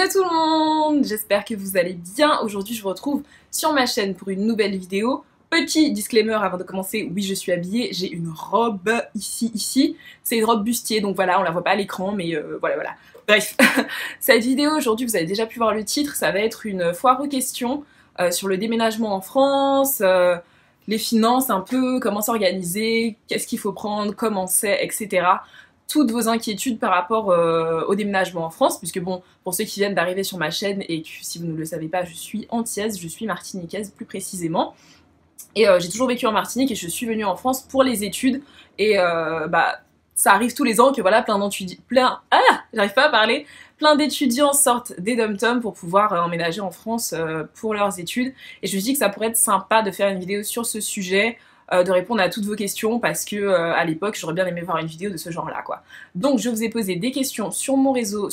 Hello tout le monde, j'espère que vous allez bien. Aujourd'hui je vous retrouve sur ma chaîne pour une nouvelle vidéo. Petit disclaimer avant de commencer, oui je suis habillée, j'ai une robe ici. C'est une robe bustier donc voilà, on la voit pas à l'écran mais voilà. Bref, cette vidéo aujourd'hui vous avez déjà pu voir le titre, ça va être une foire aux questions sur le déménagement en France, les finances un peu, comment s'organiser, qu'est-ce qu'il faut prendre, comment c'est, etc. Toutes vos inquiétudes par rapport au déménagement en France, puisque bon, pour ceux qui viennent d'arriver sur ma chaîne et que si vous ne le savez pas, je suis antillaise, je suis martiniquaise plus précisément. Et j'ai toujours vécu en Martinique et je suis venue en France pour les études. Et ça arrive tous les ans que voilà, plein d'étudiants sortent des dom-toms pour pouvoir emménager en France pour leurs études. Et je me dis que ça pourrait être sympa de faire une vidéo sur ce sujet, de répondre à toutes vos questions parce que à l'époque j'aurais bien aimé voir une vidéo de ce genre là quoi. Donc je vous ai posé des questions sur mes réseaux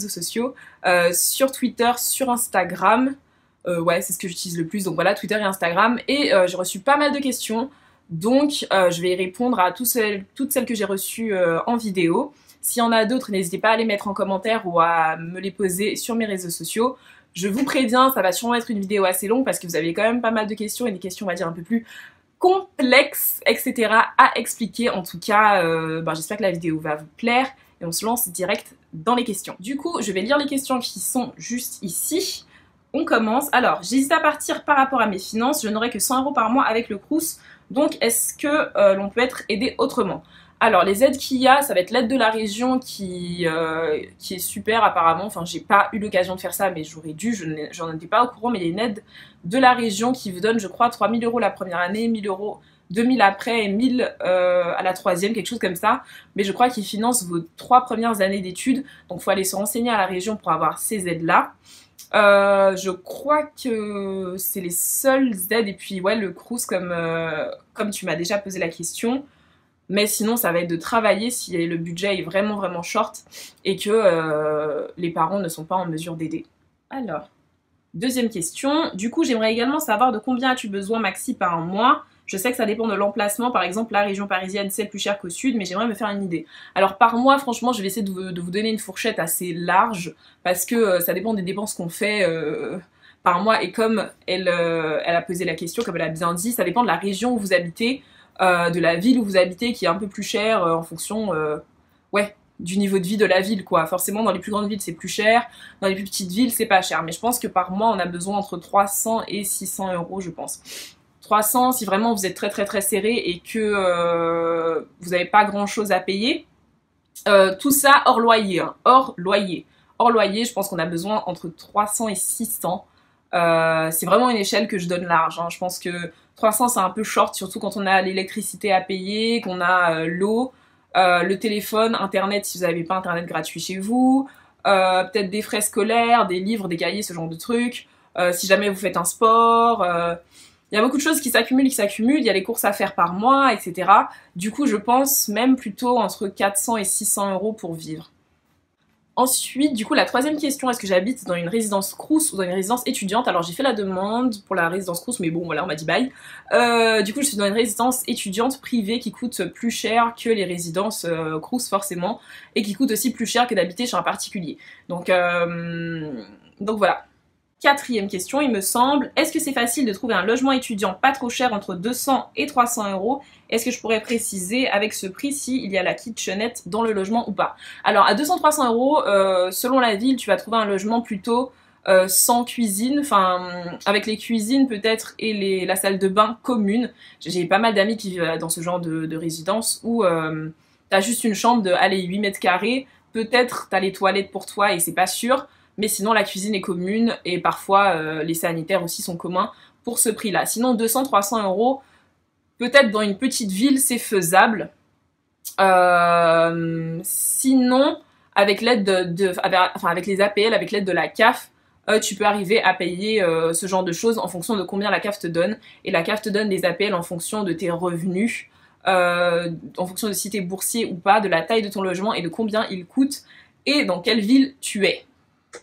sociaux, sur Twitter, sur Instagram, ouais c'est ce que j'utilise le plus donc voilà Twitter et Instagram et j'ai reçu pas mal de questions donc je vais répondre à toutes celles que j'ai reçues en vidéo. S'il y en a d'autres n'hésitez pas à les mettre en commentaire ou à me les poser sur mes réseaux sociaux. Je vous préviens ça va sûrement être une vidéo assez longue parce que vous avez quand même pas mal de questions et des questions on va dire un peu plus complexes, etc. à expliquer. En tout cas, j'espère que la vidéo va vous plaire et on se lance direct dans les questions. Du coup, je vais lire les questions qui sont juste ici. On commence. Alors, j'hésite à partir par rapport à mes finances. Je n'aurai que 100 € par mois avec le Crous. Donc, est-ce que l'on peut être aidé autrement ? Alors, les aides qu'il y a, ça va être l'aide de la région qui est super apparemment. Enfin, j'ai pas eu l'occasion de faire ça, mais j'aurais dû. J'en étais pas au courant, mais il y a une aide de la région qui vous donne, je crois, 3 000 € la première année, 1 000 €, 2 000 après et 1 000 à la troisième, quelque chose comme ça. Mais je crois qu'ils financent vos 3 premières années d'études. Donc, il faut aller se renseigner à la région pour avoir ces aides-là. Je crois que c'est les seules aides. Et puis, ouais, le Crous, comme tu m'as déjà posé la question. Mais sinon, ça va être de travailler si le budget est vraiment short et que les parents ne sont pas en mesure d'aider. Alors, deuxième question. Du coup, j'aimerais également savoir de combien as-tu besoin maxi par mois ? Je sais que ça dépend de l'emplacement. Par exemple, la région parisienne, c'est plus cher qu'au sud, mais j'aimerais me faire une idée. Alors, par mois, franchement, je vais essayer de vous donner une fourchette assez large parce que ça dépend des dépenses qu'on fait par mois. Et comme elle a posé la question, comme elle a bien dit, ça dépend de la région où vous habitez. De la ville où vous habitez qui est un peu plus cher en fonction du niveau de vie de la ville quoi. Forcément dans les plus grandes villes c'est plus cher, dans les plus petites villes c'est pas cher, mais je pense que par mois on a besoin entre 300 et 600 € je pense. 300 si vraiment vous êtes très serré et que vous n'avez pas grand chose à payer. Tout ça hors loyer, hein, hors loyer je pense qu'on a besoin entre 300 et 600. C'est vraiment une échelle que je donne large, hein. Je pense que 300 c'est un peu short, surtout quand on a l'électricité à payer, qu'on a l'eau, le téléphone, internet si vous n'avez pas internet gratuit chez vous, peut-être des frais scolaires, des livres, des cahiers, ce genre de trucs, si jamais vous faites un sport, il y a beaucoup de choses qui s'accumulent, il y a les courses à faire par mois, etc. Du coup je pense même plutôt entre 400 et 600 € pour vivre. Ensuite, du coup, la troisième question, est-ce que j'habite dans une résidence Crous ou dans une résidence étudiante? Alors j'ai fait la demande pour la résidence Crous, mais bon voilà, on m'a dit bye. Du coup, je suis dans une résidence étudiante privée qui coûte plus cher que les résidences Crous forcément, et qui coûte aussi plus cher que d'habiter chez un particulier. Donc voilà. Quatrième question, il me semble, est-ce que c'est facile de trouver un logement étudiant pas trop cher entre 200 et 300 €? Est-ce que je pourrais préciser avec ce prix s'il y a la kitchenette dans le logement ou pas? Alors à 200-300 €, selon la ville, tu vas trouver un logement plutôt sans cuisine, enfin avec les cuisines peut-être et la salle de bain commune. J'ai pas mal d'amis qui vivent dans ce genre de résidence où t'as juste une chambre de 8 mètres carrés, peut-être t'as les toilettes pour toi et c'est pas sûr. Mais sinon la cuisine est commune et parfois les sanitaires aussi sont communs pour ce prix-là. Sinon 200-300 €, peut-être dans une petite ville c'est faisable. Sinon avec l'aide avec les APL, avec l'aide de la CAF, tu peux arriver à payer ce genre de choses en fonction de combien la CAF te donne. Et la CAF te donne des APL en fonction de tes revenus, en fonction de si t'es boursier ou pas, de la taille de ton logement et de combien il coûte et dans quelle ville tu es.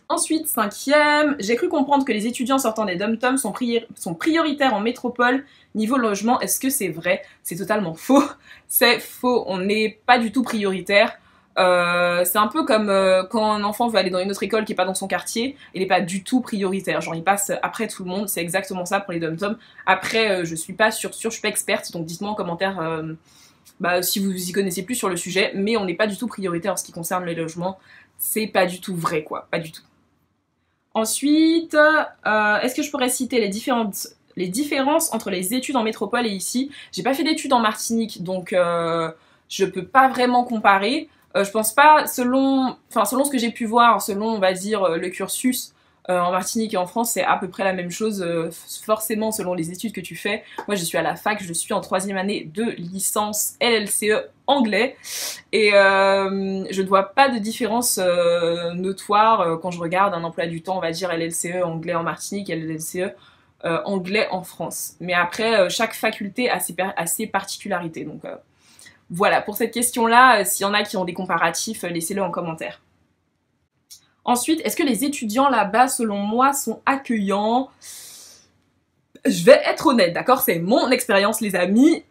Ensuite, cinquième, j'ai cru comprendre que les étudiants sortant des dom-toms sont prioritaires en métropole niveau logement. Est-ce que c'est vrai? C'est totalement faux. C'est faux, on n'est pas du tout prioritaire. C'est un peu comme quand un enfant veut aller dans une autre école qui est pas dans son quartier, il est pas du tout prioritaire, genre il passe après tout le monde, c'est exactement ça pour les dom-toms. Après, je suis pas sûre, je suis pas experte, donc dites-moi en commentaire si vous y connaissez plus sur le sujet, mais on n'est pas du tout prioritaire en ce qui concerne les logements, c'est pas du tout vrai quoi, pas du tout. Ensuite, est-ce que je pourrais citer les différences entre les études en métropole et ici? J'ai pas fait d'études en Martinique, donc je peux pas vraiment comparer. Je pense pas, selon ce que j'ai pu voir, selon on va dire le cursus en Martinique et en France, c'est à peu près la même chose, forcément selon les études que tu fais. Moi je suis à la fac, je suis en 3e année de licence LLCE anglais et je ne vois pas de différence notoire quand je regarde un emploi du temps, on va dire LLCE anglais en Martinique et LLCE anglais en France. Mais après, chaque faculté a ses particularités, donc voilà, pour cette question-là, s'il y en a qui ont des comparatifs, laissez-le en commentaire. Ensuite, est-ce que les étudiants là-bas, selon moi, sont accueillants? Je vais être honnête, d'accord? C'est mon expérience, les amis.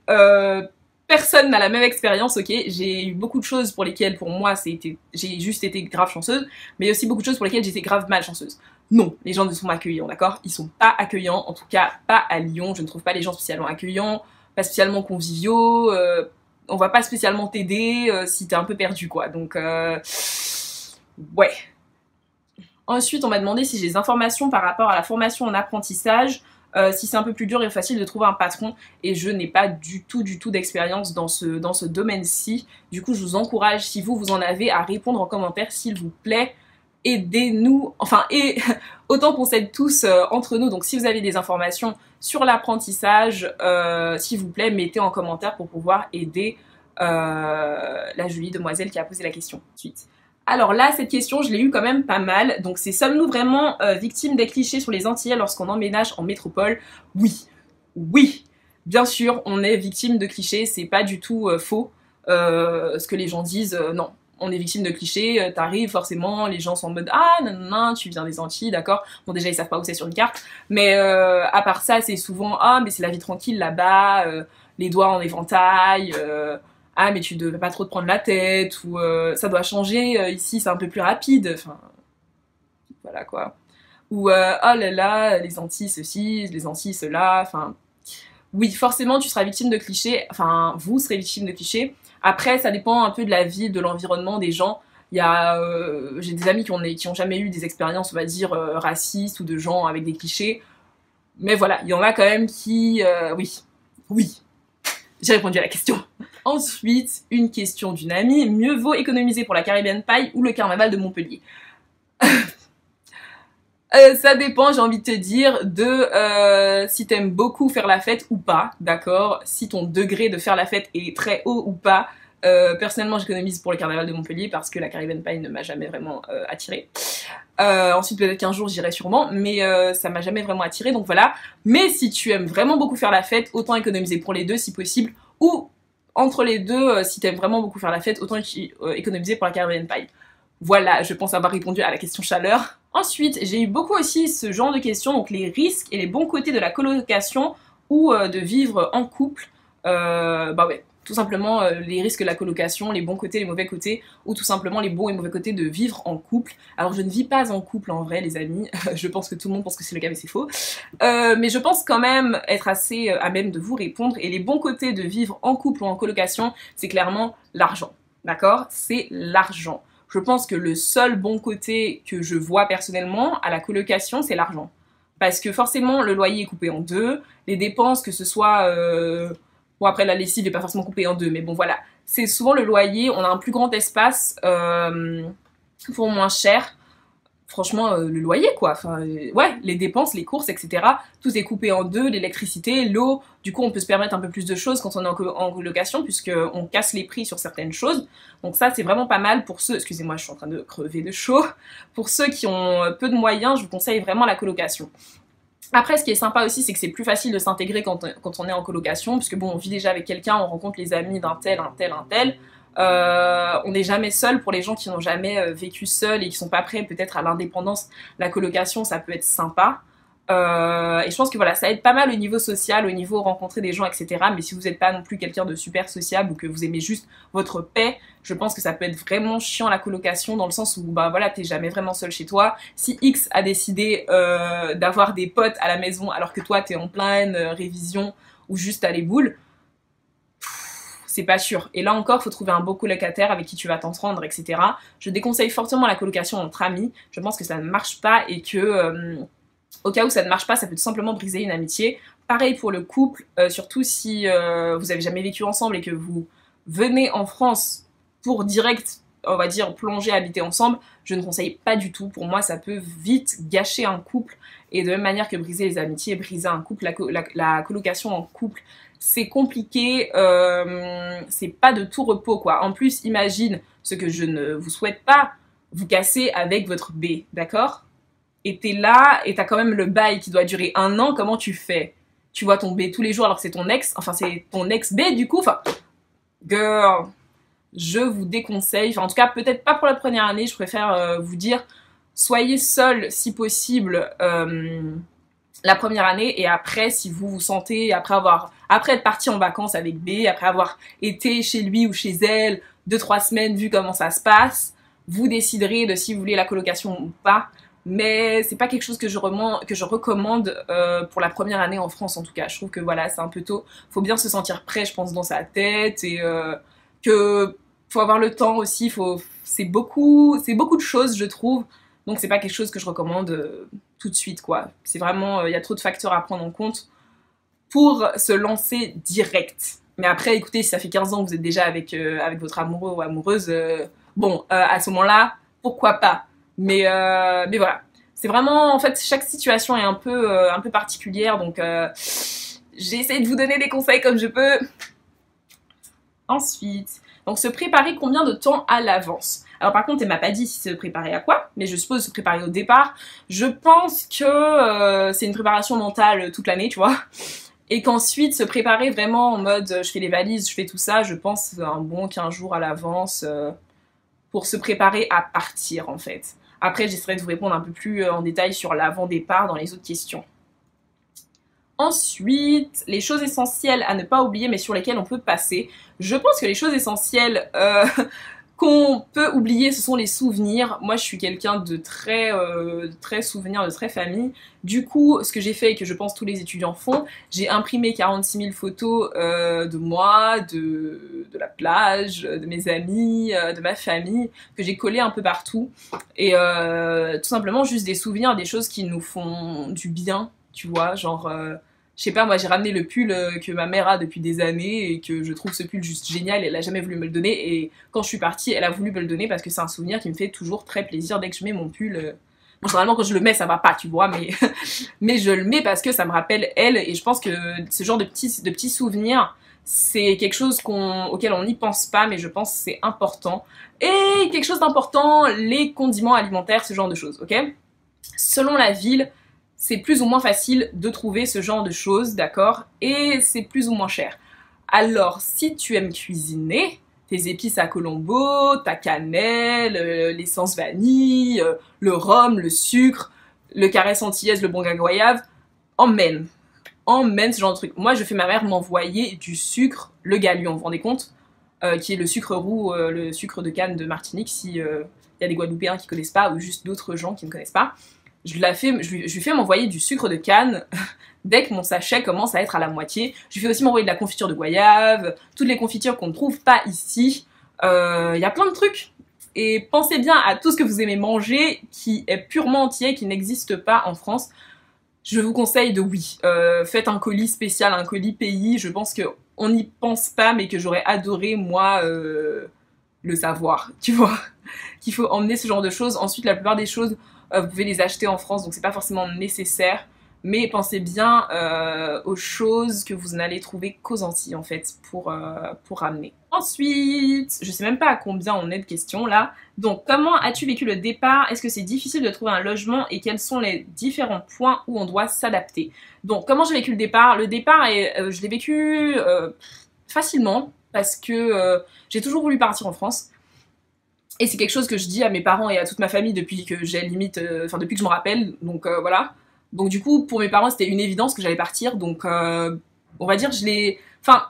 Personne n'a la même expérience, ok? J'ai eu beaucoup de choses pour lesquelles, pour moi, j'ai juste été grave chanceuse, mais il y a aussi beaucoup de choses pour lesquelles j'étais grave malchanceuse. Non, les gens ne sont pas accueillants, d'accord? Ils sont pas accueillants, en tout cas pas à Lyon. Je ne trouve pas les gens spécialement accueillants, pas spécialement conviviaux. On va pas spécialement t'aider si t'es un peu perdu, quoi. Donc, ouais. Ensuite, on m'a demandé si j'ai des informations par rapport à la formation en apprentissage, si c'est un peu plus dur et facile de trouver un patron, et je n'ai pas du tout d'expérience dans ce domaine-ci. Du coup, je vous encourage, si vous en avez, à répondre en commentaire, s'il vous plaît. Aidez-nous, enfin, et autant qu'on s'aide tous entre nous. Donc, si vous avez des informations sur l'apprentissage, s'il vous plaît, mettez en commentaire pour pouvoir aider la jolie demoiselle qui a posé la question. Ensuite. Alors là, cette question, je l'ai eu quand même pas mal. Donc c'est, sommes-nous vraiment victimes des clichés sur les Antillais lorsqu'on emménage en métropole? Oui, oui, bien sûr, on est victime de clichés, c'est pas du tout faux. Ce que les gens disent, non, on est victime de clichés, t'arrives forcément, les gens sont en mode ah non, tu viens des Antilles, d'accord. Bon déjà ils savent pas où c'est sur une carte, mais à part ça, c'est souvent ah mais c'est la vie tranquille là-bas, les doigts en éventail. Ah mais tu devais pas trop te prendre la tête, ou ça doit changer, ici c'est un peu plus rapide, enfin voilà quoi. Ou oh là là, les Antilles ceci, les Antilles cela, enfin oui forcément tu seras victime de clichés, enfin vous serez victime de clichés. Après ça dépend un peu de la vie, de l'environnement des gens. Il y a, j'ai des amis qui ont jamais eu des expériences on va dire racistes ou de gens avec des clichés, mais voilà, il y en a quand même qui, oui, j'ai répondu à la question. Ensuite, une question d'une amie. Mieux vaut économiser pour la Caribbean Pie ou le carnaval de Montpellier? Ça dépend, j'ai envie de te dire, de si t'aimes beaucoup faire la fête ou pas, d'accord? Si ton degré de faire la fête est très haut ou pas. Personnellement, j'économise pour le carnaval de Montpellier parce que la Caribbean Pie ne m'a jamais vraiment attirée. Ensuite, peut-être qu'un jour j'irai sûrement, mais ça m'a jamais vraiment attirée, donc voilà. Mais si tu aimes vraiment beaucoup faire la fête, autant économiser pour les deux si possible, ou entre les deux, si t'aimes vraiment beaucoup faire la fête, autant économiser pour la Caribbean Pie. Voilà, je pense avoir répondu à la question chaleur. Ensuite, j'ai eu beaucoup aussi ce genre de questions, donc les risques et les bons côtés de la colocation ou de vivre en couple. Bah ouais, tout simplement les risques de la colocation, les bons côtés, les mauvais côtés, ou tout simplement les bons et mauvais côtés de vivre en couple. Alors je ne vis pas en couple en vrai les amis, je pense que tout le monde pense que c'est le cas mais c'est faux. Mais je pense quand même être assez à même de vous répondre, et les bons côtés de vivre en couple ou en colocation, c'est clairement l'argent, d'accord? C'est l'argent. Je pense que le seul bon côté que je vois personnellement à la colocation, c'est l'argent. Parce que forcément, le loyer est coupé en deux, les dépenses, que ce soit... Bon, après, la lessive n'est pas forcément coupée en deux, mais bon, voilà. C'est souvent le loyer, on a un plus grand espace pour moins cher. Franchement, le loyer, quoi. Enfin, ouais, les dépenses, les courses, etc. Tout est coupé en deux, l'électricité, l'eau. Du coup, on peut se permettre un peu plus de choses quand on est en colocation, puisqu'on casse les prix sur certaines choses. Donc ça, c'est vraiment pas mal pour ceux... Excusez-moi, je suis en train de crever de chaud. Pour ceux qui ont peu de moyens, je vous conseille vraiment la colocation. Après, ce qui est sympa aussi, c'est que c'est plus facile de s'intégrer quand on est en colocation, puisque bon, on vit déjà avec quelqu'un, on rencontre les amis d'un tel, un tel, un tel. On n'est jamais seul. Pour les gens qui n'ont jamais vécu seuls et qui sont pas prêts peut-être à l'indépendance, la colocation, ça peut être sympa. Et je pense que voilà, ça aide pas mal au niveau social, au niveau rencontrer des gens, etc. Mais si vous n'êtes pas non plus quelqu'un de super sociable ou que vous aimez juste votre paix, je pense que ça peut être vraiment chiant la colocation dans le sens où bah voilà, t'es jamais vraiment seul chez toi. Si X a décidé d'avoir des potes à la maison alors que toi t'es en pleine révision ou juste à les boules, c'est pas sûr. Et là encore, faut trouver un beau colocataire avec qui tu vas t'entendre, etc. Je déconseille fortement la colocation entre amis. Je pense que ça ne marche pas et que au cas où ça ne marche pas, ça peut tout simplement briser une amitié. Pareil pour le couple, surtout si vous avez jamais vécu ensemble et que vous venez en France pour direct, on va dire, plonger, habiter ensemble, je ne conseille pas du tout. Pour moi, ça peut vite gâcher un couple. Et de même manière que briser les amitiés, briser un couple, la colocation en couple, c'est compliqué, c'est pas de tout repos, quoi. En plus, imagine, ce que je ne vous souhaite pas, vous casser avec votre B, d'accord? Et t'es là, et t'as quand même le bail qui doit durer 1 an, comment tu fais? Tu vois ton B tous les jours alors que c'est ton ex, enfin c'est ton ex-B du coup, enfin, girl, je vous déconseille, enfin en tout cas peut-être pas pour la première année, je préfère vous dire, soyez seul si possible la première année, et après si vous vous sentez, après être parti en vacances avec B, après avoir été chez lui ou chez elle 2-3 semaines, vu comment ça se passe, vous déciderez de si vous voulez la colocation ou pas. Mais c'est pas quelque chose que je recommande pour la première année en France en tout cas. Je trouve que voilà, c'est un peu tôt. Faut bien se sentir prêt, je pense, dans sa tête et que faut avoir le temps aussi. C'est beaucoup de choses, je trouve. Donc c'est pas quelque chose que je recommande tout de suite, quoi. C'est vraiment, il y a trop de facteurs à prendre en compte pour se lancer direct. Mais après, écoutez, si ça fait 15 ans que vous êtes déjà avec votre amoureux ou amoureuse, bon, à ce moment-là, pourquoi pas? Mais voilà. C'est vraiment, en fait, chaque situation est un peu particulière, donc j'ai essayé de vous donner des conseils comme je peux. Ensuite, donc se préparer combien de temps à l'avance? Alors par contre, elle m'a pas dit si se préparer à quoi, mais je suppose se préparer au départ. Je pense que c'est une préparation mentale toute l'année, tu vois. Et qu'ensuite, se préparer vraiment en mode je fais les valises, je fais tout ça, je pense un bon 15 jours à l'avance pour se préparer à partir en fait. Après, j'essaierai de vous répondre un peu plus en détail sur l'avant-départ dans les autres questions. Ensuite, les choses essentielles à ne pas oublier mais sur lesquelles on peut passer. Je pense que les choses essentielles qu'on peut oublier, ce sont les souvenirs. Moi, je suis quelqu'un de très souvenir, de très famille. Du coup, ce que j'ai fait et que je pense tous les étudiants font, j'ai imprimé 46 000 photos de moi, de la plage, de mes amis, de ma famille, que j'ai collé un peu partout. Et tout simplement juste des souvenirs, des choses qui nous font du bien, tu vois, genre... je sais pas, moi j'ai ramené le pull que ma mère a depuis des années et que je trouve ce pull juste génial, elle a jamais voulu me le donner et quand je suis partie elle a voulu me le donner parce que c'est un souvenir qui me fait toujours très plaisir dès que je mets mon pull. Bon, généralement quand je le mets ça va pas, tu vois, mais, mais je le mets parce que ça me rappelle elle et je pense que ce genre de petits souvenirs c'est quelque chose auquel on n'y pense pas mais je pense que c'est important. Et quelque chose d'important, les condiments alimentaires, ce genre de choses, ok? Selon la ville, c'est plus ou moins facile de trouver ce genre de choses, d'accord? Et c'est plus ou moins cher. Alors, si tu aimes cuisiner, tes épices à Colombo, ta cannelle, l'essence vanille, le rhum, le sucre, le caresse antillaise, le bon gars goyave, emmène. Emmène ce genre de truc. Moi, je fais ma mère m'envoyer du sucre, le galion, vous vous rendez compte? Qui est le sucre roux, le sucre de canne de Martinique, si y a des Guadeloupéens qui connaissent pas, ou juste d'autres gens qui ne connaissent pas. Je lui fais m'envoyer du sucre de canne dès que mon sachet commence à être à la moitié. Je lui fais aussi m'envoyer de la confiture de goyave, toutes les confitures qu'on ne trouve pas ici. Y a plein de trucs. Et pensez bien à tout ce que vous aimez manger qui est purement entier, qui n'existe pas en France. Je vous conseille de oui. Faites un colis spécial, un colis pays. Je pense qu'on n'y pense pas, mais que j'aurais adoré, moi, le savoir, tu vois. Qu'il faut emmener ce genre de choses. Ensuite, la plupart des choses... vous pouvez les acheter en France, donc c'est pas forcément nécessaire. Mais pensez bien aux choses que vous n'allez trouver qu'aux Antilles, en fait, pour ramener. Ensuite, je sais même pas à combien on est de questions, là. Donc, comment as-tu vécu le départ? Est-ce que c'est difficile de trouver un logement? Et quels sont les différents points où on doit s'adapter? Donc, comment j'ai vécu le départ? Le départ, je l'ai vécu facilement, parce que j'ai toujours voulu partir en France. Et c'est quelque chose que je dis à mes parents et à toute ma famille depuis que j'ai limite, enfin depuis que je me rappelle, donc voilà. Donc du coup, pour mes parents, c'était une évidence que j'allais partir. Donc on va dire, je l'ai... Enfin,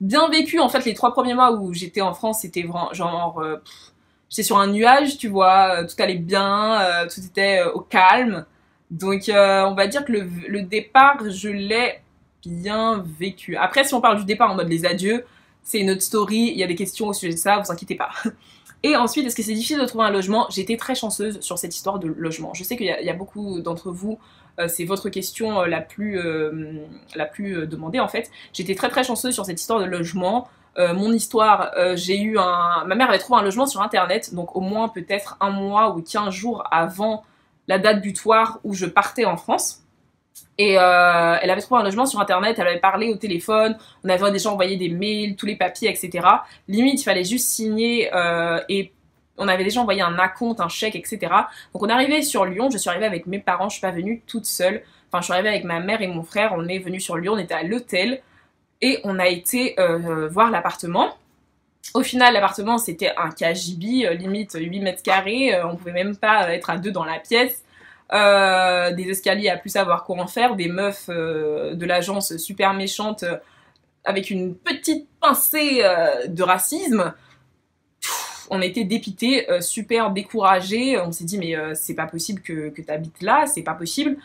bien vécu, en fait, les 3 premiers mois où j'étais en France, c'était vraiment genre... j'étais sur un nuage, tu vois, tout allait bien, tout était au calme. Donc on va dire que le départ, je l'ai bien vécu. Après, si on parle du départ en mode les adieux, c'est une autre story, il y a des questions au sujet de ça, vous inquiétez pas. Et ensuite, est-ce que c'est difficile de trouver un logement? J'ai été très chanceuse sur cette histoire de logement. Je sais qu'il y a beaucoup d'entre vous, c'est votre question la plus demandée en fait. J'étais très chanceuse sur cette histoire de logement. Mon histoire, j'ai eu un... Ma mère avait trouvé un logement sur internet, donc au moins peut-être un mois ou 15 jours avant la date butoir où je partais en France. Et elle avait trouvé un logement sur internet, elle avait parlé au téléphone, on avait déjà envoyé des mails, tous les papiers, etc. Limite, il fallait juste signer et on avait déjà envoyé un acompte, un chèque, etc. Donc on est arrivé sur Lyon, je suis arrivée avec mes parents, je suis pas venue toute seule. Enfin, je suis arrivée avec ma mère et mon frère, on est venu sur Lyon, on était à l'hôtel et on a été voir l'appartement. Au final, l'appartement, c'était un KGB, limite 8 mètres carrés, on pouvait même pas être à 2 dans la pièce. Des escaliers à plus savoir quoi en faire, des meufs de l'agence super méchantes avec une petite pincée de racisme. On était dépités, super découragés, on s'est dit mais c'est pas possible que t'habites là, c'est pas possible,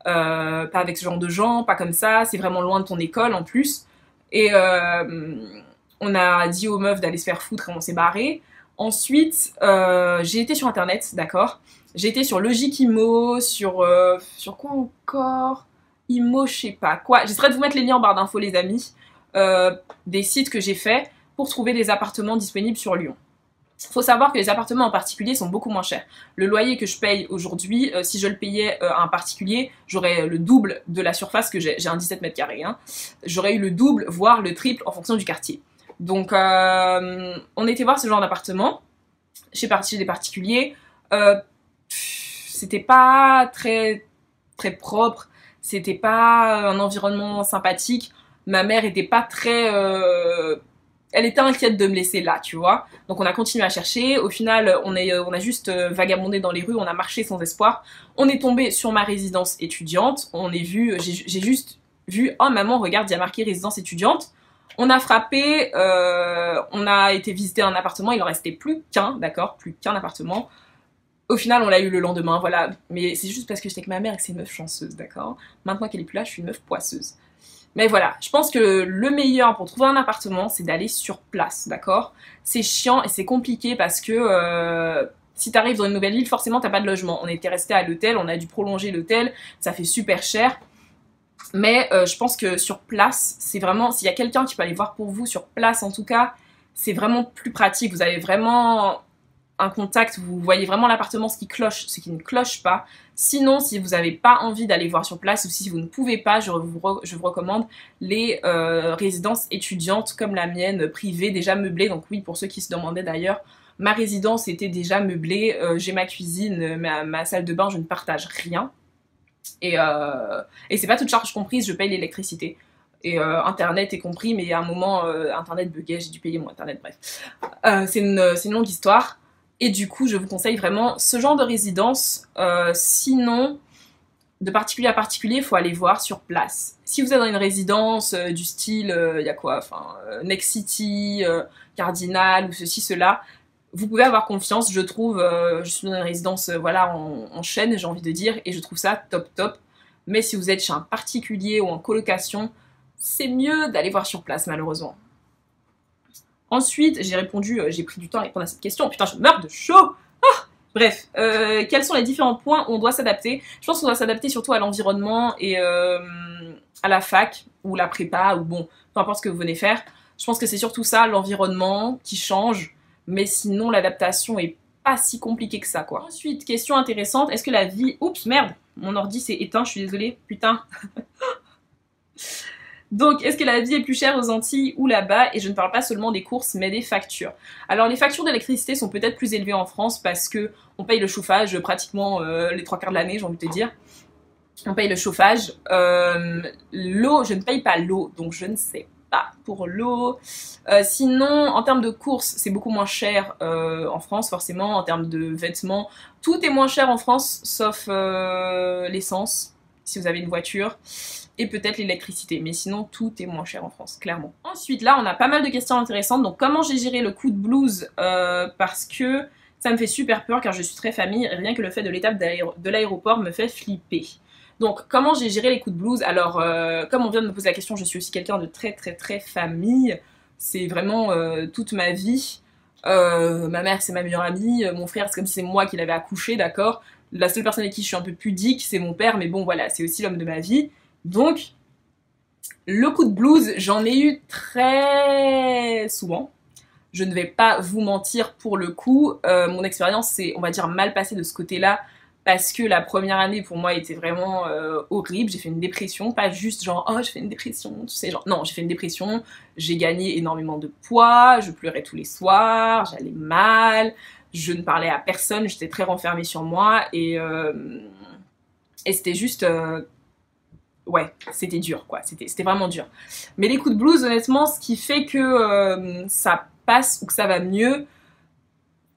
pas avec ce genre de gens, pas comme ça, c'est vraiment loin de ton école en plus. Et on a dit aux meufs d'aller se faire foutre et on s'est barré. Ensuite, j'ai été sur internet, d'accord. J'ai été sur Logique Imo, sur quoi encore? Imo, je sais pas quoi. J'essaierai de vous mettre les liens en barre d'infos, les amis, des sites que j'ai fait pour trouver des appartements disponibles sur Lyon. Faut savoir que les appartements en particulier sont beaucoup moins chers. Le loyer que je paye aujourd'hui, si je le payais à un particulier, j'aurais le double de la surface que j'ai. J'ai un 17 mètres carrés. Hein. J'aurais eu le double, voire le triple en fonction du quartier. Donc, on était voir ce genre d'appartement chez des particuliers. C'était pas très propre, c'était pas un environnement sympathique. Ma mère était pas très... elle était inquiète de me laisser là, tu vois. Donc on a continué à chercher. Au final, on a juste vagabondé dans les rues, on a marché sans espoir. On est tombé sur ma résidence étudiante. J'ai juste vu, oh maman, regarde, il y a marqué résidence étudiante. On a frappé, on a été visiter un appartement, il en restait plus qu'un, d'accord, plus qu'un appartement. Au final, on l'a eu le lendemain, voilà. Mais c'est juste parce que j'étais avec ma mère et que c'est une meuf chanceuse, d'accord. Maintenant qu'elle est plus là, je suis une meuf poisseuse. Mais voilà, je pense que le meilleur pour trouver un appartement, c'est d'aller sur place, d'accord. C'est chiant et c'est compliqué parce que si t'arrives dans une nouvelle ville, forcément t'as pas de logement. On était resté à l'hôtel, on a dû prolonger l'hôtel, ça fait super cher. Mais je pense que sur place, c'est vraiment... S'il y a quelqu'un qui peut aller voir pour vous sur place, en tout cas, c'est vraiment plus pratique. Vous avez vraiment un contact, vous voyez vraiment l'appartement, ce qui cloche, ce qui ne cloche pas. Sinon, si vous n'avez pas envie d'aller voir sur place ou si vous ne pouvez pas, je vous recommande les résidences étudiantes comme la mienne, privée, déjà meublée. Donc oui, pour ceux qui se demandaient d'ailleurs, ma résidence était déjà meublée. J'ai ma cuisine, ma salle de bain, je ne partage rien. Et c'est pas toute charge comprise, je paye l'électricité. Et internet est compris, mais à un moment, internet buguait, j'ai dû payer mon internet, bref. C'est une longue histoire. Et du coup, je vous conseille vraiment ce genre de résidence. Sinon, de particulier à particulier, il faut aller voir sur place. Si vous êtes dans une résidence du style, il y a quoi, enfin, Next City, Cardinal ou ceci, cela, vous pouvez avoir confiance, je trouve. Je suis dans une résidence, voilà, en chaîne, j'ai envie de dire, et je trouve ça top. Mais si vous êtes chez un particulier ou en colocation, c'est mieux d'aller voir sur place, malheureusement. Ensuite, j'ai pris du temps à répondre à cette question. Putain, je meurs de chaud. Ah, bref, quels sont les différents points où on doit s'adapter? Je pense qu'on doit s'adapter surtout à l'environnement et à la fac ou la prépa ou bon, peu importe ce que vous venez faire. Je pense que c'est surtout ça, l'environnement qui change. Mais sinon, l'adaptation est pas si compliquée que ça, quoi. Ensuite, question intéressante, est-ce que la vie... Oups, merde, mon ordi s'est éteint, je suis désolée, putain. Donc, est-ce que la vie est plus chère aux Antilles ou là-bas? Et je ne parle pas seulement des courses, mais des factures. Alors, les factures d'électricité sont peut-être plus élevées en France parce que on paye le chauffage pratiquement les 3 quarts de l'année, j'ai envie de te dire. On paye le chauffage. L'eau, je ne paye pas l'eau, donc je ne sais sympa pour l'eau. Sinon, en termes de courses, c'est beaucoup moins cher en France, forcément. En termes de vêtements, tout est moins cher en France, sauf l'essence, si vous avez une voiture, et peut-être l'électricité. Mais sinon, tout est moins cher en France, clairement. Ensuite, là, on a pas mal de questions intéressantes. Donc, comment j'ai géré le coup de blues parce que ça me fait super peur, car je suis très famille. Rien que le fait de l'étape de l'aéroport me fait flipper. Donc, comment j'ai géré les coups de blues? Alors, comme on vient de me poser la question, je suis aussi quelqu'un de très famille. C'est vraiment toute ma vie. Ma mère, c'est ma meilleure amie. Mon frère, c'est comme si c'est moi qui l'avais accouché, d'accord? La seule personne avec qui je suis un peu pudique, c'est mon père, mais bon, voilà, c'est aussi l'homme de ma vie. Donc, le coup de blues, j'en ai eu très souvent. Je ne vais pas vous mentir pour le coup. Mon expérience s'est, on va dire, mal passée de ce côté-là, parce que la première année pour moi était vraiment horrible. J'ai fait une dépression, pas juste genre oh j'ai fait une dépression, tu sais, genre non, j'ai fait une dépression, j'ai gagné énormément de poids, je pleurais tous les soirs, j'allais mal, je ne parlais à personne, j'étais très renfermée sur moi et c'était juste ouais, c'était dur quoi, c'était vraiment dur. Mais les coups de blues, honnêtement, ce qui fait que ça passe ou que ça va mieux,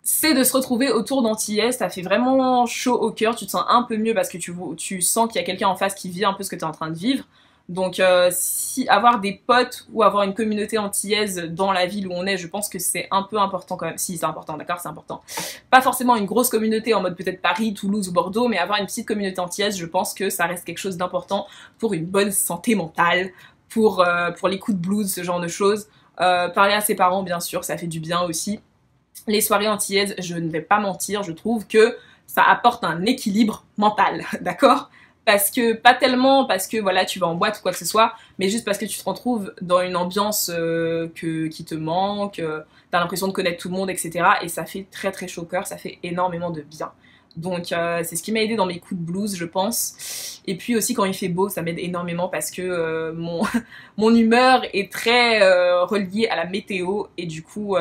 c'est de se retrouver autour d'antillaises. Ça fait vraiment chaud au cœur, tu te sens un peu mieux parce que tu sens qu'il y a quelqu'un en face qui vit un peu ce que tu es en train de vivre. Donc si avoir des potes ou avoir une communauté antillaise dans la ville où on est, je pense que c'est un peu important quand même. Si, c'est important, d'accord, c'est important. Pas forcément une grosse communauté en mode peut-être Paris, Toulouse ou Bordeaux, mais avoir une petite communauté antillaise, je pense que ça reste quelque chose d'important pour une bonne santé mentale, pour les coups de blues, ce genre de choses. Parler à ses parents, bien sûr, ça fait du bien aussi. Les soirées antillaises, je ne vais pas mentir, je trouve que ça apporte un équilibre mental, d'accord? Parce que, pas tellement parce que voilà, tu vas en boîte ou quoi que ce soit, mais juste parce que tu te retrouves dans une ambiance qui te manque, t'as l'impression de connaître tout le monde, etc. Et ça fait très chaud au cœur, ça fait énormément de bien. Donc c'est ce qui m'a aidé dans mes coups de blues, je pense. Et puis aussi quand il fait beau, ça m'aide énormément parce que mon humeur est très reliée à la météo. Et du coup,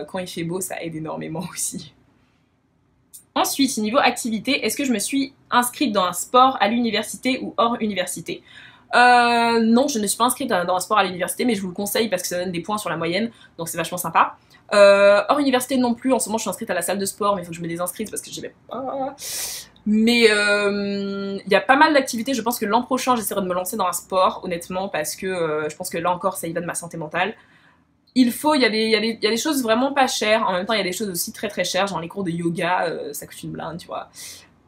quand il fait beau, ça aide énormément aussi. Ensuite, niveau activité, est-ce que je me suis inscrite dans un sport à l'université ou hors université? Non, je ne suis pas inscrite dans un sport à l'université, mais je vous le conseille parce que ça donne des points sur la moyenne, donc c'est vachement sympa. Hors université non plus, en ce moment je suis inscrite à la salle de sport, mais il faut que je me désinscrite parce que j'y vais pas. Mais il y a pas mal d'activités, je pense que l'an prochain j'essaierai de me lancer dans un sport, honnêtement, parce que je pense que là encore ça y va de ma santé mentale. Il y a des choses vraiment pas chères, en même temps il y a des choses aussi très chères, genre les cours de yoga, ça coûte une blinde, tu vois.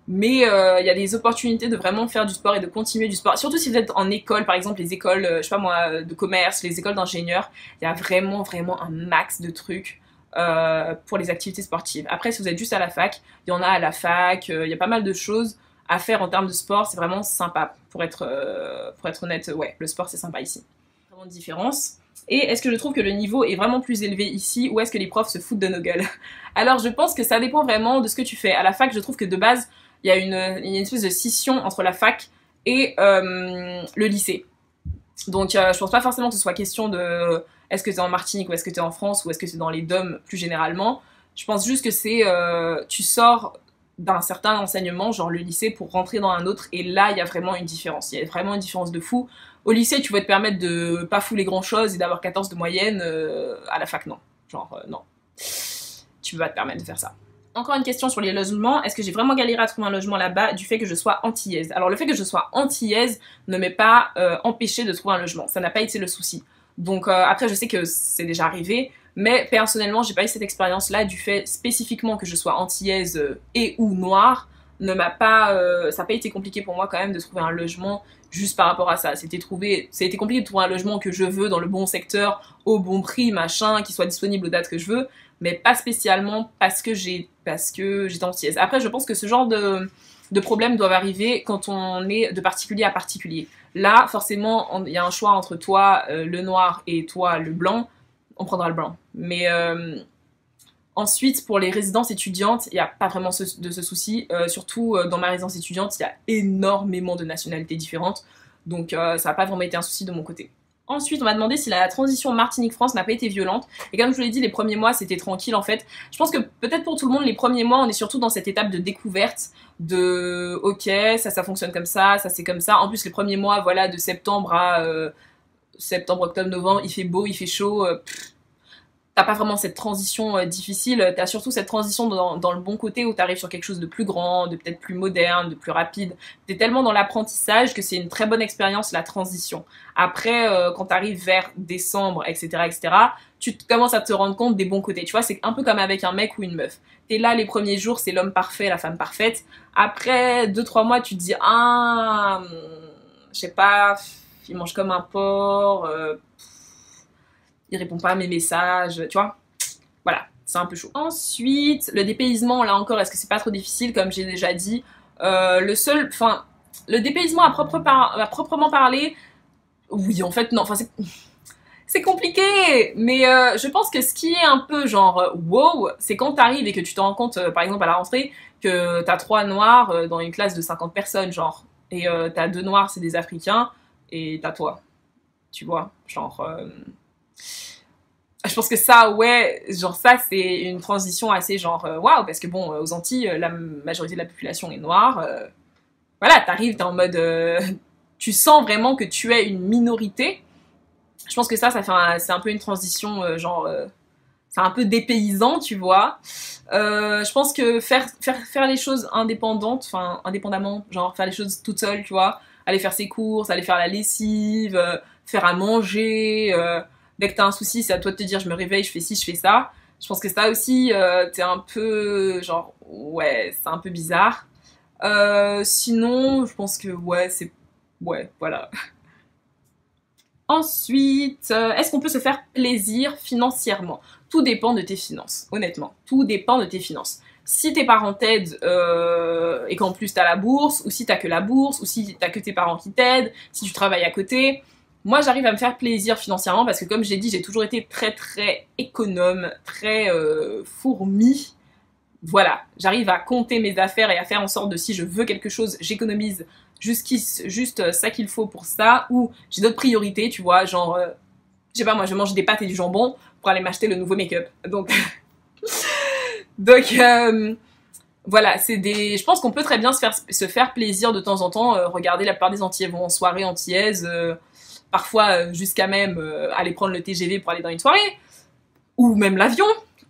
Mais il y a des opportunités de vraiment faire du sport et de continuer du sport. Surtout si vous êtes en école, par exemple les écoles, je sais pas moi, de commerce, les écoles d'ingénieurs, il y a vraiment un max de trucs pour les activités sportives. Après, si vous êtes juste à la fac, il y en a à la fac, il y a pas mal de choses à faire en termes de sport, c'est vraiment sympa. Pour être honnête, ouais, le sport c'est sympa ici. Vraiment de différence. Et est-ce que je trouve que le niveau est vraiment plus élevé ici ou est-ce que les profs se foutent de nos gueules? Alors je pense que ça dépend vraiment de ce que tu fais. À la fac, je trouve que de base, il y a une espèce de scission entre la fac et le lycée. Donc je pense pas forcément que ce soit question de est-ce que t'es en Martinique ou est-ce que t'es en France ou est-ce que t'es dans les DOM plus généralement. Je pense juste que c'est tu sors d'un certain enseignement, genre le lycée, pour rentrer dans un autre, et là il y a vraiment une différence. Il y a vraiment une différence de fou. Au lycée, tu vas te permettre de pas fouler grand chose et d'avoir 14 de moyenne, à la fac non. Genre non. Tu vas te permettre de faire ça. Encore une question sur les logements. Est-ce que j'ai vraiment galéré à trouver un logement là-bas du fait que je sois antillaise? Alors le fait que je sois antillaise ne m'est pas empêché de trouver un logement. Ça n'a pas été le souci. Donc après je sais que c'est déjà arrivé, mais personnellement j'ai pas eu cette expérience-là du fait spécifiquement que je sois antillaise et ou noire. Ça n'a pas été compliqué pour moi quand même de trouver un logement juste par rapport à ça. Ça a été compliqué de trouver un logement que je veux dans le bon secteur, au bon prix, machin, qui soit disponible aux dates que je veux, mais pas spécialement parce que j'étais antillaise. Après, je pense que ce genre de problèmes doivent arriver quand on est de particulier à particulier. Là, forcément, il y a un choix entre toi, le noir, et toi, le blanc. On prendra le blanc. Mais ensuite, pour les résidences étudiantes, il n'y a pas vraiment de ce souci. Surtout dans ma résidence étudiante, il y a énormément de nationalités différentes. Donc ça n'a pas vraiment été un souci de mon côté. Ensuite, on m'a demandé si la transition Martinique-France n'a pas été violente. Et comme je vous l'ai dit, les premiers mois, c'était tranquille en fait. Je pense que peut-être pour tout le monde, les premiers mois, on est surtout dans cette étape de découverte de ok, ça fonctionne comme ça c'est comme ça. En plus, les premiers mois, voilà, de septembre à septembre, octobre, novembre, il fait beau, il fait chaud, t'as pas vraiment cette transition difficile, t'as surtout cette transition dans le bon côté où t'arrives sur quelque chose de plus grand, de peut-être plus moderne, de plus rapide. T'es tellement dans l'apprentissage que c'est une très bonne expérience la transition. Après, quand t'arrives vers décembre, etc., etc., tu commences à te rendre compte des bons côtés. Tu vois, c'est un peu comme avec un mec ou une meuf. T'es là les premiers jours, c'est l'homme parfait, la femme parfaite. Après 2-3 mois, tu te dis ah, je sais pas, il mange comme un porc. Il répond pas à mes messages, tu vois. Voilà, c'est un peu chaud. Ensuite, le dépaysement, là encore, est-ce que c'est pas trop difficile, comme j'ai déjà dit. Le dépaysement à proprement parler, oui, en fait, non, enfin, c'est compliqué, mais je pense que ce qui est un peu genre wow, c'est quand t'arrives et que tu te rends compte, par exemple à la rentrée, que t'as 3 noirs dans une classe de 50 personnes, genre, et t'as 2 noirs, c'est des Africains, et t'as toi, tu vois, genre... je pense que ça, ouais, genre ça, c'est une transition assez genre waouh, parce que bon, aux Antilles, la majorité de la population est noire. Voilà, t'arrives, t'es en mode, tu sens vraiment que tu es une minorité. Je pense que ça c'est un peu une transition genre, c'est un peu dépaysant, tu vois. Je pense que faire les choses indépendantes, enfin indépendamment, genre faire les choses toute seule, tu vois, aller faire ses courses, aller faire la lessive, faire à manger. Dès que t'as un souci, c'est à toi de te dire je me réveille, je fais ci, je fais ça. Je pense que ça aussi, t'es un peu genre ouais, c'est un peu bizarre. Sinon, je pense que ouais, c'est ouais, voilà. Ensuite, est-ce qu'on peut se faire plaisir financièrement? Tout dépend de tes finances, honnêtement. Tout dépend de tes finances. Si tes parents t'aident et qu'en plus t'as la bourse, ou si t'as que la bourse, ou si t'as que tes parents qui t'aident, si tu travailles à côté, moi j'arrive à me faire plaisir financièrement parce que comme j'ai dit, j'ai toujours été très très économe, très fourmi. Voilà, j'arrive à compter mes affaires et à faire en sorte de si je veux quelque chose, j'économise juste ça qu'il faut pour ça, ou j'ai d'autres priorités, tu vois, genre, je sais pas moi, je mange des pâtes et du jambon pour aller m'acheter le nouveau make-up. Donc voilà, je pense qu'on peut très bien se faire plaisir de temps en temps, regarder la plupart des Antillais vont en soirée antillaise, parfois jusqu'à même aller prendre le TGV pour aller dans une soirée, ou même l'avion.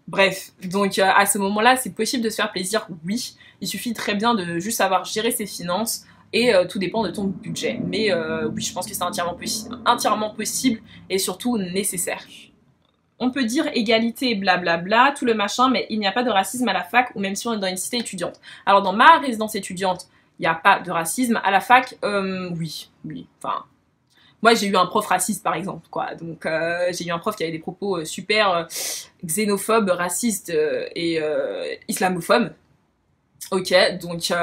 Bref, donc à ce moment-là, c'est possible de se faire plaisir, oui. Il suffit très bien de juste savoir gérer ses finances et tout dépend de ton budget. Mais oui, je pense que c'est entièrement possible et surtout nécessaire. On peut dire égalité et blablabla, tout le machin, mais il n'y a pas de racisme à la fac ou même si on est dans une cité étudiante. Alors dans ma résidence étudiante, il n'y a pas de racisme. À la fac, oui, enfin... Moi, j'ai eu un prof raciste, par exemple, quoi. Donc, j'ai eu un prof qui avait des propos super xénophobes, racistes et islamophobes. Ok, donc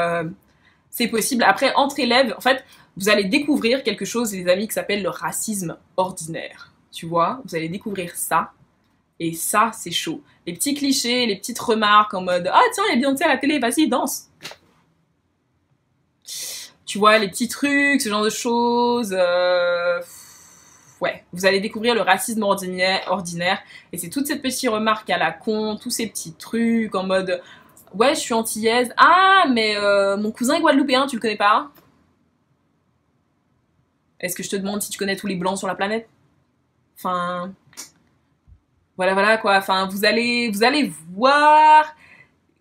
c'est possible. Après, entre élèves, en fait, vous allez découvrir quelque chose, les amis, qui s'appelle le racisme ordinaire. Tu vois, vous allez découvrir ça. Et ça, c'est chaud. Les petits clichés, les petites remarques en mode ah tiens, il y a Beyoncé à la télé, vas-y, danse. Tu vois, les petits trucs, ce genre de choses. Ouais, vous allez découvrir le racisme ordinaire. Et c'est toutes ces petites remarques à la con, tous ces petits trucs en mode ouais, je suis antillaise. Ah, mais mon cousin est guadeloupéen, tu le connais pas? Est-ce que je te demande si tu connais tous les blancs sur la planète? Enfin, voilà quoi. Enfin, vous allez voir.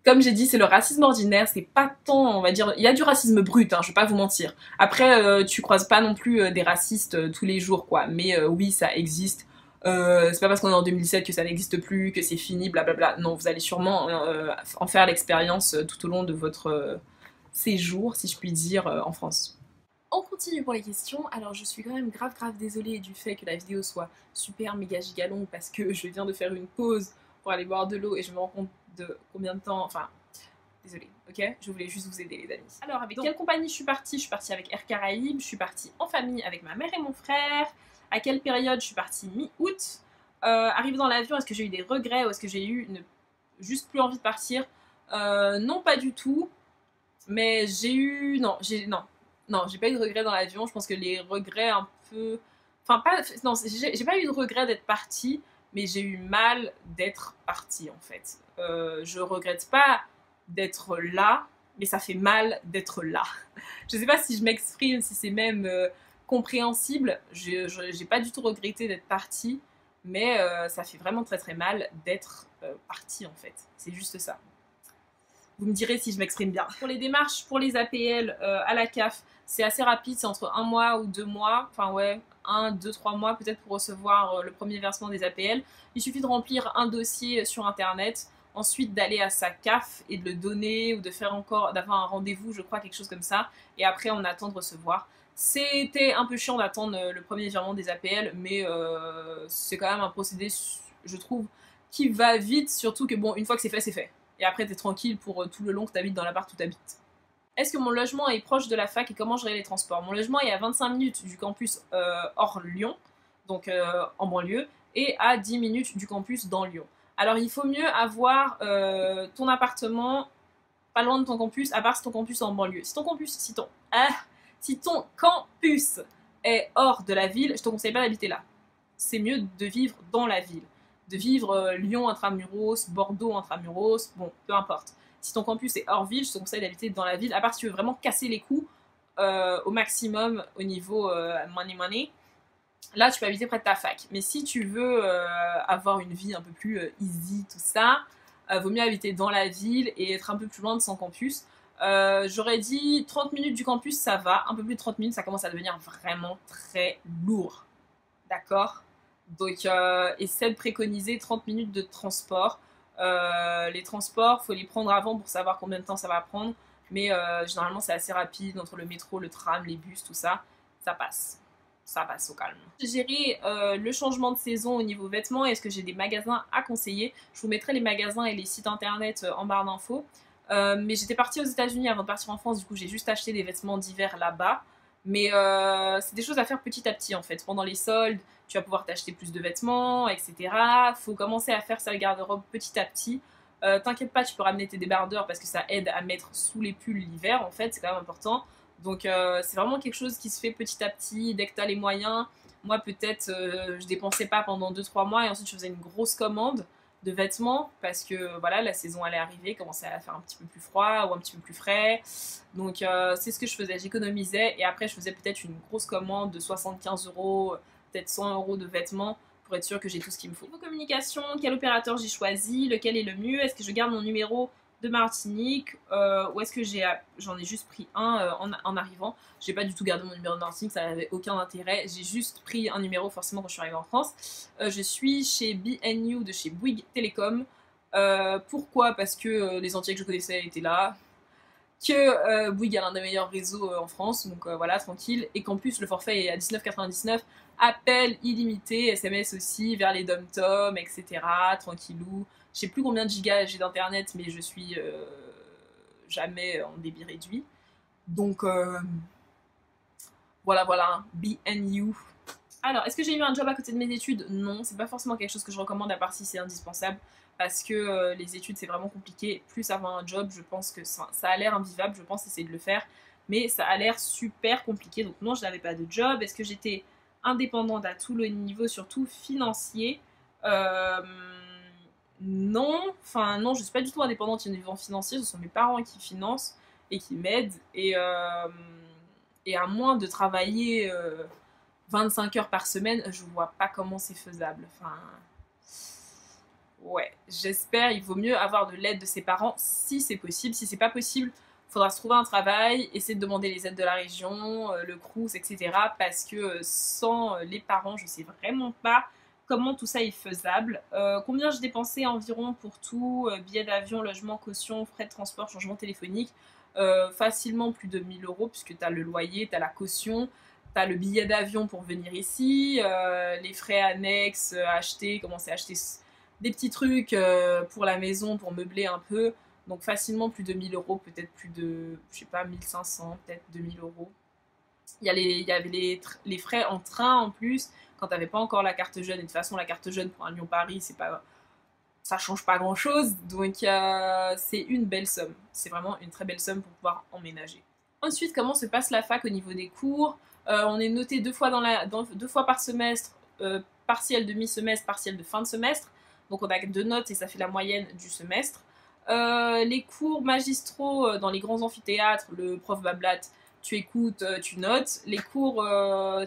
Comme j'ai dit, c'est le racisme ordinaire, c'est pas tant, on va dire, il y a du racisme brut, hein, je vais pas vous mentir. Après, tu croises pas non plus des racistes tous les jours, quoi. Mais oui, ça existe. C'est pas parce qu'on est en 2017 que ça n'existe plus, que c'est fini, blablabla. Non, vous allez sûrement en faire l'expérience tout au long de votre séjour, si je puis dire, en France. On continue pour les questions. Alors je suis quand même grave désolée du fait que la vidéo soit super méga giga longue parce que je viens de faire une pause pour aller boire de l'eau et je me rends compte de combien de temps, enfin désolée, ok? Je voulais juste vous aider les amis. Alors avec quelle compagnie je suis partie? Je suis partie avec Air Caraïbes, je suis partie en famille avec ma mère et mon frère. À quelle période? Je suis partie mi-août. Arrivée dans l'avion, est-ce que j'ai eu des regrets ou est-ce que j'ai eu juste plus envie de partir? Non, pas du tout. Mais j'ai eu... Non, j'ai pas eu de regrets dans l'avion. Je pense que les regrets un peu... Enfin, pas... Non, j'ai pas eu de regrets d'être partie, mais j'ai eu mal d'être partie, en fait. Je regrette pas d'être là, mais ça fait mal d'être là. Je sais pas si je m'exprime, si c'est même compréhensible. J'ai pas du tout regretté d'être partie, mais ça fait vraiment très très mal d'être partie en fait. C'est juste ça. Vous me direz si je m'exprime bien. Pour les démarches, pour les APL à la CAF, c'est assez rapide, c'est entre 1 mois ou 2 mois, enfin ouais, 1, 2, 3 mois peut-être pour recevoir le premier versement des APL. Il suffit de remplir un dossier sur internet, ensuite d'aller à sa CAF et de le donner ou de faire encore, d'avoir un rendez-vous, je crois, quelque chose comme ça, et après on attend de recevoir. C'était un peu chiant d'attendre le premier virement des APL, mais c'est quand même un procédé, je trouve, qui va vite, surtout que bon, une fois que c'est fait, c'est fait. Et après, t'es tranquille pour tout le long que t'habites dans l'appart où t'habites. Est-ce que mon logement est proche de la fac et comment gérer les transports? Mon logement est à 25 minutes du campus hors Lyon, donc en banlieue, et à 10 minutes du campus dans Lyon. Alors il faut mieux avoir ton appartement pas loin de ton campus, à part si ton campus est en banlieue. Si ton campus est hors de la ville, je te conseille pas d'habiter là. C'est mieux de vivre dans la ville. De vivre Lyon intramuros, Bordeaux intramuros, bon, peu importe. Si ton campus est hors ville, je te conseille d'habiter dans la ville, à part si tu veux vraiment casser les coûts au maximum au niveau money. Là, tu peux habiter près de ta fac. Mais si tu veux avoir une vie un peu plus easy, tout ça, vaut mieux habiter dans la ville et être un peu plus loin de son campus. J'aurais dit 30 minutes du campus, ça va. Un peu plus de 30 minutes, ça commence à devenir vraiment très lourd. D'accord? Donc, essaie de préconiser 30 minutes de transport. Les transports, faut les prendre avant pour savoir combien de temps ça va prendre. Mais généralement, c'est assez rapide entre le métro, le tram, les bus, tout ça. Ça passe. Ça passe au calme. J'ai géré le changement de saison au niveau vêtements. Est-ce que j'ai des magasins à conseiller? Je vous mettrai les magasins et les sites internet en barre d'infos. Mais j'étais partie aux États-Unis avant de partir en France. Du coup, j'ai juste acheté des vêtements d'hiver là-bas. Mais c'est des choses à faire petit à petit en fait. Pendant les soldes, tu vas pouvoir t'acheter plus de vêtements, etc. Faut commencer à faire sa garde-robe petit à petit. T'inquiète pas, tu peux ramener tes débardeurs parce que ça aide à mettre sous les pulls l'hiver en fait, c'est quand même important. Donc c'est vraiment quelque chose qui se fait petit à petit, dès que tu as les moyens. Moi peut-être je dépensais pas pendant 2-3 mois et ensuite je faisais une grosse commande de vêtements parce que voilà, la saison allait arriver, commençait à faire un petit peu plus froid ou un petit peu plus frais. Donc c'est ce que je faisais, j'économisais et après je faisais peut-être une grosse commande de 75 €, peut-être 100 € de vêtements pour être sûr que j'ai tout ce qu'il me faut. Niveau communication, quel opérateur j'ai choisi, lequel est le mieux, est-ce que je garde mon numéro de Martinique ou est-ce que j'en ai juste pris un en arrivant. J'ai pas du tout gardé mon numéro de Martinique, ça n'avait aucun intérêt. J'ai juste pris un numéro forcément quand je suis arrivée en France. Je suis chez BNU de chez Bouygues Télécom. Pourquoi? Parce que les entiers que je connaissais étaient là. Que Bouygues a l'un des meilleurs réseaux en France, donc voilà, tranquille. Et qu'en plus le forfait est à 19,99 €. Appel illimité, SMS aussi vers les dom-tom, etc. Tranquillou. Je sais plus combien de gigas j'ai d'internet, mais je suis jamais en débit réduit. Donc voilà, BNU. Alors, est-ce que j'ai eu un job à côté de mes études? Non, c'est pas forcément quelque chose que je recommande à part si c'est indispensable. Parce que les études c'est vraiment compliqué. Plus avoir un job, je pense que ça a l'air invivable, je pense essayer de le faire. Mais ça a l'air super compliqué. Donc non, je n'avais pas de job. Est-ce que j'étais indépendante à tout le niveau, surtout financier? Non, enfin non, je suis pas du tout indépendante au niveau financier, ce sont mes parents qui financent et qui m'aident et à moins de travailler 25 heures par semaine, je vois pas comment c'est faisable. Enfin, ouais, j'espère, il vaut mieux avoir de l'aide de ses parents si c'est possible. Si c'est pas possible, il faudra se trouver un travail, essayer de demander les aides de la région, le Crous, etc. Parce que sans les parents, je sais vraiment pas comment tout ça est faisable. Combien je dépensais environ pour tout, billets d'avion, logement, caution, frais de transport, changement téléphonique, facilement plus de 1 000 € puisque tu as le loyer, tu as la caution, tu as le billet d'avion pour venir ici, les frais annexes, commencer à acheter des petits trucs pour la maison, pour meubler un peu. Donc facilement plus de 1 000 €, peut-être plus de, je sais pas, 1 500, peut-être 2 000 €. Il y avait les frais en train en plus, quand t'avais pas encore la carte jeune. Et de toute façon, la carte jeune pour un Lyon-Paris, ça change pas grand-chose. Donc c'est une belle somme. C'est vraiment une très belle somme pour pouvoir emménager. Ensuite, comment se passe la fac au niveau des cours? On est noté 2 fois, 2 fois par semestre, partiel de mi-semestre, partiel de fin de semestre. Donc on a 2 notes et ça fait la moyenne du semestre. Les cours magistraux dans les grands amphithéâtres, le prof Bablat, tu écoutes, tu notes. Les cours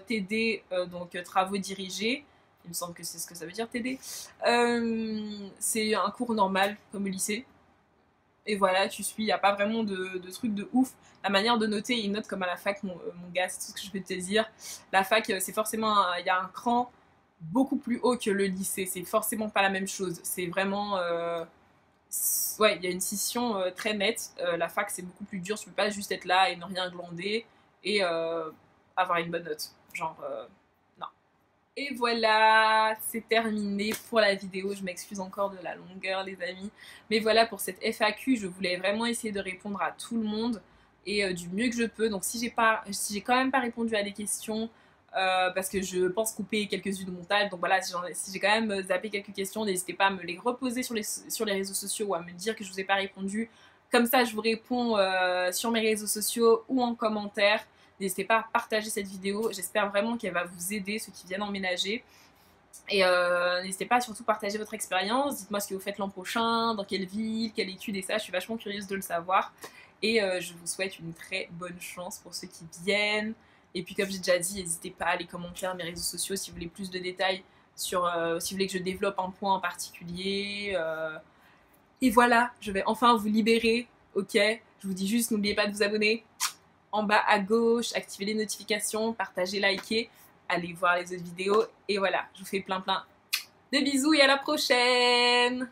TD, donc travaux dirigés, il me semble que c'est ce que ça veut dire TD, c'est un cours normal comme au lycée. Et voilà, tu suis, il n'y a pas vraiment de trucs de ouf. La manière de noter, il note comme à la fac, mon gars, c'est tout ce que je peux te dire. La fac, c'est forcément, il y a un cran beaucoup plus haut que le lycée. C'est forcément pas la même chose. C'est vraiment... ouais, il y a une scission très nette. La fac, c'est beaucoup plus dur. Tu peux pas juste être là et ne rien glander et avoir une bonne note. Genre, non. Et voilà, c'est terminé pour la vidéo. Je m'excuse encore de la longueur, les amis. Mais voilà, pour cette FAQ, je voulais vraiment essayer de répondre à tout le monde et du mieux que je peux. Donc si j'ai quand même pas répondu à des questions, parce que je pense couper quelques-unes de montage. Donc voilà, si j'ai quand même zappé quelques questions, n'hésitez pas à me les reposer sur les réseaux sociaux ou à me dire que je vous ai pas répondu. Comme ça, je vous réponds sur mes réseaux sociaux ou en commentaire. N'hésitez pas à partager cette vidéo. J'espère vraiment qu'elle va vous aider, ceux qui viennent emménager. Et n'hésitez pas à surtout partager votre expérience. Dites-moi ce que vous faites l'an prochain, dans quelle ville, quelle étude et ça. Je suis vachement curieuse de le savoir. Et je vous souhaite une très bonne chance pour ceux qui viennent. Et puis comme j'ai déjà dit, n'hésitez pas à les commenter mes réseaux sociaux si vous voulez plus de détails sur si vous voulez que je développe un point en particulier. Et voilà, je vais enfin vous libérer. Ok, je vous dis juste, n'oubliez pas de vous abonner. En bas à gauche, activez les notifications, partagez, likez, allez voir les autres vidéos. Et voilà, je vous fais plein de bisous et à la prochaine!